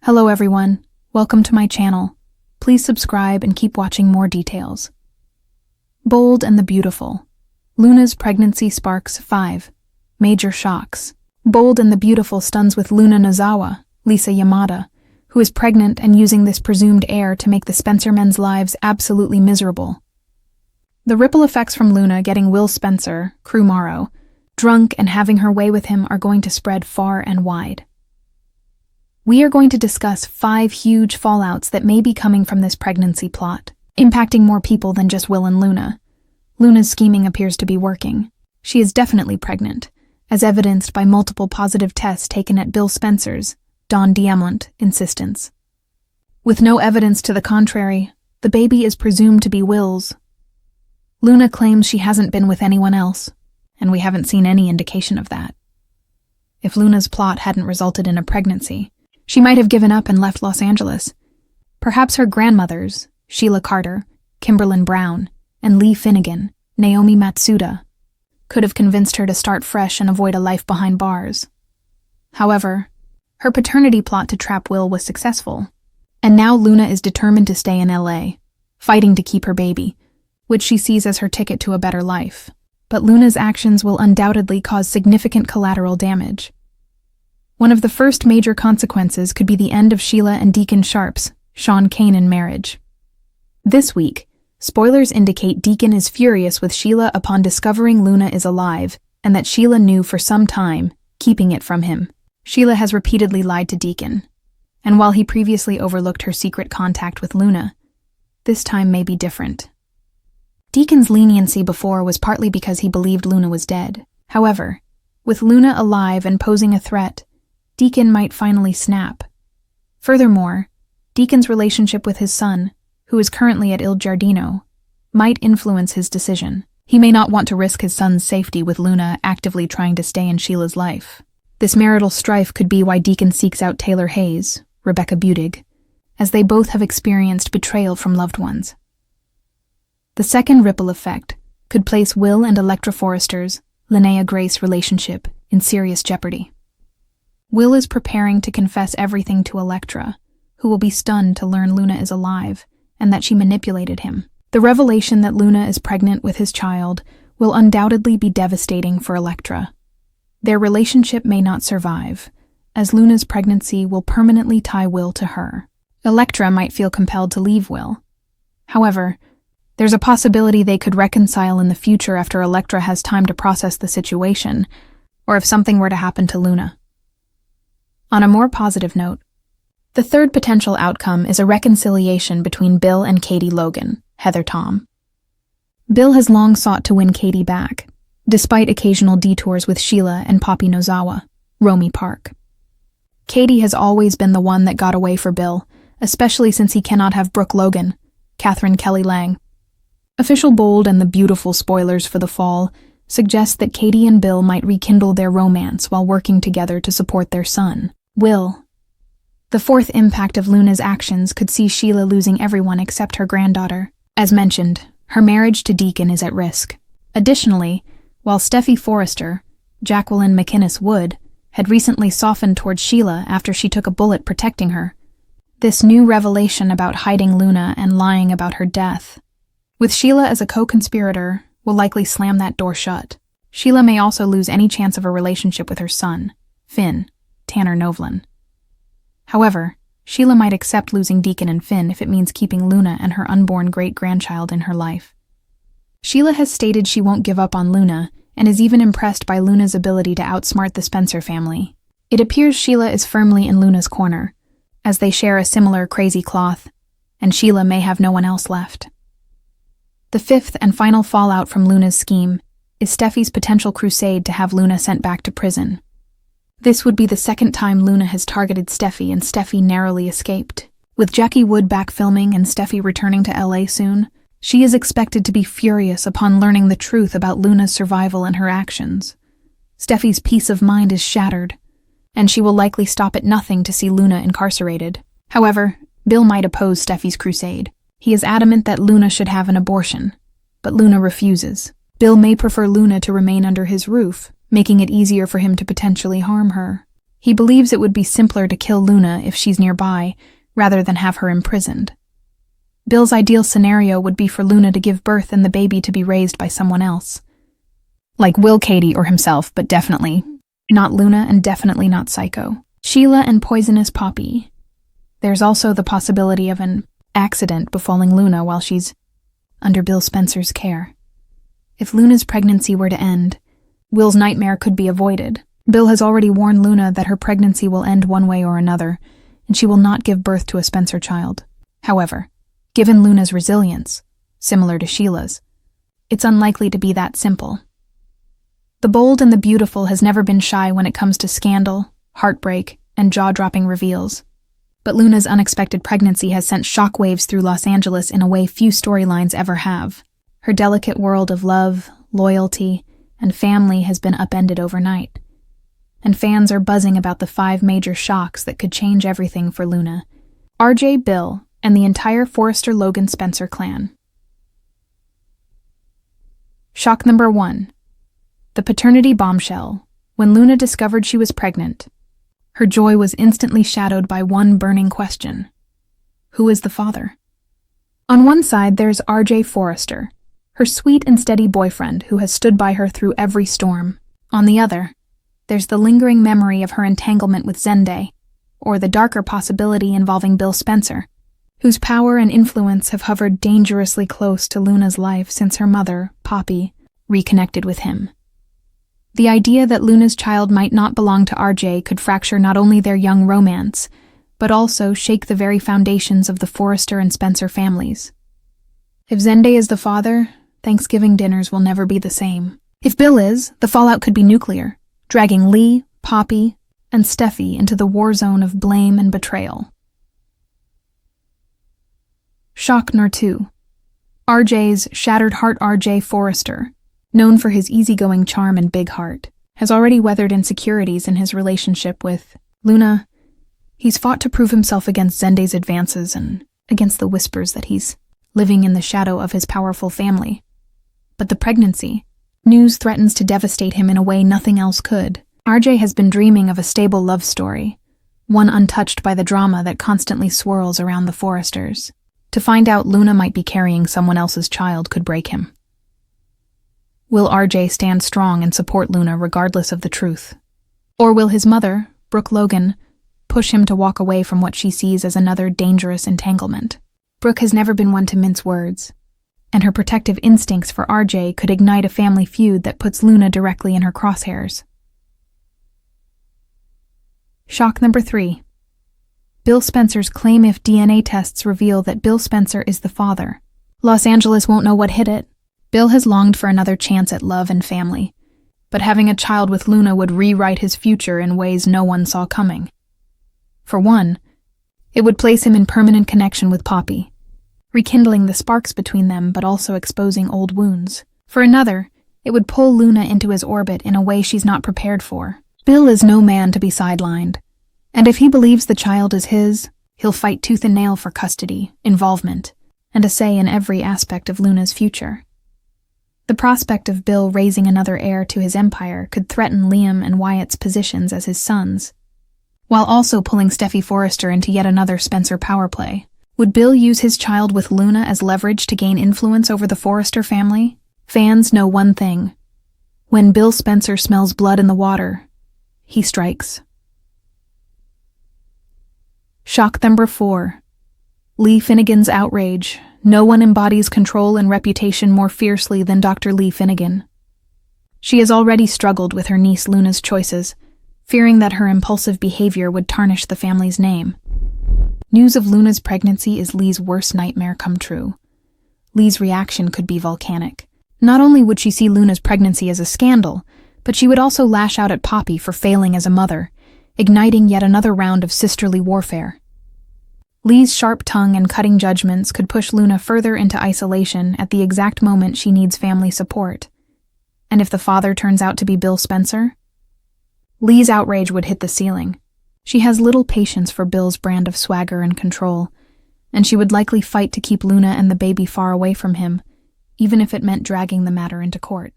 Hello everyone, welcome to my channel. Please subscribe and keep watching more details. Bold and the Beautiful. Luna's pregnancy sparks 5 major shocks. Bold and the Beautiful stuns with Luna Nozawa, Lisa Yamada, who is pregnant and using this presumed heir to make the Spencer men's lives absolutely miserable. The ripple effects from Luna getting Will Spencer, Crew Morrow, drunk and having her way with him are going to spread far and wide. We are going to discuss 5 huge fallouts that may be coming from this pregnancy plot, impacting more people than just Will and Luna. Luna's scheming appears to be working. She is definitely pregnant, as evidenced by multiple positive tests taken at Bill Spencer's, Don Diamont, insistence. With no evidence to the contrary, the baby is presumed to be Will's. Luna claims she hasn't been with anyone else, and we haven't seen any indication of that. If Luna's plot hadn't resulted in a pregnancy, she might have given up and left Los Angeles. Perhaps her grandmothers, Sheila Carter, Kimberlyn Brown, and Lee Finnegan, Naomi Matsuda, could have convinced her to start fresh and avoid a life behind bars. However, her paternity plot to trap Will was successful, and now Luna is determined to stay in LA, fighting to keep her baby, which she sees as her ticket to a better life. But Luna's actions will undoubtedly cause significant collateral damage. One of the first major consequences could be the end of Sheila and Deacon Sharp's, Sean Kanan marriage. This week, spoilers indicate Deacon is furious with Sheila upon discovering Luna is alive and that Sheila knew for some time, keeping it from him. Sheila has repeatedly lied to Deacon, and while he previously overlooked her secret contact with Luna, this time may be different. Deacon's leniency before was partly because he believed Luna was dead. However, with Luna alive and posing a threat, Deacon might finally snap. Furthermore, Deacon's relationship with his son, who is currently at Il Giardino, might influence his decision. He may not want to risk his son's safety with Luna actively trying to stay in Sheila's life. This marital strife could be why Deacon seeks out Taylor Hayes, Rebecca Budig, as they both have experienced betrayal from loved ones. The second ripple effect could place Will and Electra Forrester's, Linnea Grace relationship in serious jeopardy. Will is preparing to confess everything to Electra, who will be stunned to learn Luna is alive and that she manipulated him. The revelation that Luna is pregnant with his child will undoubtedly be devastating for Electra. Their relationship may not survive, as Luna's pregnancy will permanently tie Will to her. Electra might feel compelled to leave Will. However, there's a possibility they could reconcile in the future after Electra has time to process the situation, or if something were to happen to Luna. On a more positive note, the third potential outcome is a reconciliation between Bill and Katie Logan, Heather Tom. Bill has long sought to win Katie back, despite occasional detours with Sheila and Poppy Nozawa, Romy Park. Katie has always been the one that got away for Bill, especially since he cannot have Brooke Logan, Catherine Kelly Lang. Official Bold and the Beautiful spoilers for the fall suggest that Katie and Bill might rekindle their romance while working together to support their son, Will. The fourth impact of Luna's actions could see Sheila losing everyone except her granddaughter. As mentioned, her marriage to Deacon is at risk. Additionally, while Steffi Forrester, Jacqueline McInnes Wood, had recently softened towards Sheila after she took a bullet protecting her, this new revelation about hiding Luna and lying about her death, with Sheila as a co-conspirator, will likely slam that door shut. Sheila may also lose any chance of a relationship with her son, Finn, Tanner Novlin. However, Sheila might accept losing Deacon and Finn if it means keeping Luna and her unborn great-grandchild in her life. Sheila has stated she won't give up on Luna and is even impressed by Luna's ability to outsmart the Spencer family. It appears Sheila is firmly in Luna's corner, as they share a similar crazy cloth, and Sheila may have no one else left. The fifth and final fallout from Luna's scheme is Steffi's potential crusade to have Luna sent back to prison. This would be the second time Luna has targeted Steffi and Steffi narrowly escaped. With Jackie Wood back filming and Steffi returning to LA soon, she is expected to be furious upon learning the truth about Luna's survival and her actions. Steffi's peace of mind is shattered, and she will likely stop at nothing to see Luna incarcerated. However, Bill might oppose Steffi's crusade. He is adamant that Luna should have an abortion, but Luna refuses. Bill may prefer Luna to remain under his roof, making it easier for him to potentially harm her. He believes it would be simpler to kill Luna if she's nearby, rather than have her imprisoned. Bill's ideal scenario would be for Luna to give birth and the baby to be raised by someone else. Like Will Katie or himself, but definitely not Luna and definitely not Psycho. Sheila and poisonous Poppy. There's also the possibility of an accident befalling Luna while she's under Bill Spencer's care. If Luna's pregnancy were to end, Will's nightmare could be avoided. Bill has already warned Luna that her pregnancy will end one way or another, and she will not give birth to a Spencer child. However, given Luna's resilience, similar to Sheila's, it's unlikely to be that simple. The bold and the beautiful has never been shy when it comes to scandal, heartbreak, and jaw-dropping reveals. But Luna's unexpected pregnancy has sent shockwaves through Los Angeles in a way few storylines ever have. Her delicate world of love, loyalty, and family has been upended overnight. And fans are buzzing about the 5 major shocks that could change everything for Luna, RJ, Bill, and the entire Forrester Logan Spencer clan. Shock number 1. The paternity bombshell. When Luna discovered she was pregnant, her joy was instantly shadowed by one burning question. Who is the father? On one side, there's RJ Forrester, her sweet and steady boyfriend who has stood by her through every storm. On the other, there's the lingering memory of her entanglement with Zende, or the darker possibility involving Bill Spencer, whose power and influence have hovered dangerously close to Luna's life since her mother, Poppy, reconnected with him. The idea that Luna's child might not belong to RJ could fracture not only their young romance, but also shake the very foundations of the Forrester and Spencer families. If Zende is the father, Thanksgiving dinners will never be the same. If Bill is, the fallout could be nuclear, dragging Lee, Poppy, and Steffi into the war zone of blame and betrayal. Shock number 2. RJ's shattered heart. RJ Forrester, known for his easygoing charm and big heart, has already weathered insecurities in his relationship with Luna. He's fought to prove himself against Zende's advances and against the whispers that he's living in the shadow of his powerful family. But the pregnancy news threatens to devastate him in a way nothing else could. RJ has been dreaming of a stable love story, one untouched by the drama that constantly swirls around the Forresters. To find out Luna might be carrying someone else's child could break him. Will RJ stand strong and support Luna regardless of the truth? Or will his mother, Brooke Logan, push him to walk away from what she sees as another dangerous entanglement? Brooke has never been one to mince words, and her protective instincts for RJ could ignite a family feud that puts Luna directly in her crosshairs. Shock number 3. Bill Spencer's claim. If DNA tests reveal that Bill Spencer is the father, Los Angeles won't know what hit it. Bill has longed for another chance at love and family, but having a child with Luna would rewrite his future in ways no one saw coming. For one, it would place him in permanent connection with Poppy, rekindling the sparks between them but also exposing old wounds. For another, it would pull Luna into his orbit in a way she's not prepared for. Bill is no man to be sidelined, and if he believes the child is his, he'll fight tooth and nail for custody, involvement, and a say in every aspect of Luna's future. The prospect of Bill raising another heir to his empire could threaten Liam and Wyatt's positions as his sons, while also pulling Steffi Forrester into yet another Spencer power play. Would Bill use his child with Luna as leverage to gain influence over the Forrester family? Fans know one thing. When Bill Spencer smells blood in the water, he strikes. Shock number 4. Lee Finnegan's outrage. No one embodies control and reputation more fiercely than Dr. Lee Finnegan. She has already struggled with her niece Luna's choices, fearing that her impulsive behavior would tarnish the family's name. News of Luna's pregnancy is Lee's worst nightmare come true. Lee's reaction could be volcanic. Not only would she see Luna's pregnancy as a scandal, but she would also lash out at Poppy for failing as a mother, igniting yet another round of sisterly warfare. Lee's sharp tongue and cutting judgments could push Luna further into isolation at the exact moment she needs family support. And if the father turns out to be Bill Spencer, Lee's outrage would hit the ceiling. She has little patience for Bill's brand of swagger and control, and she would likely fight to keep Luna and the baby far away from him, even if it meant dragging the matter into court.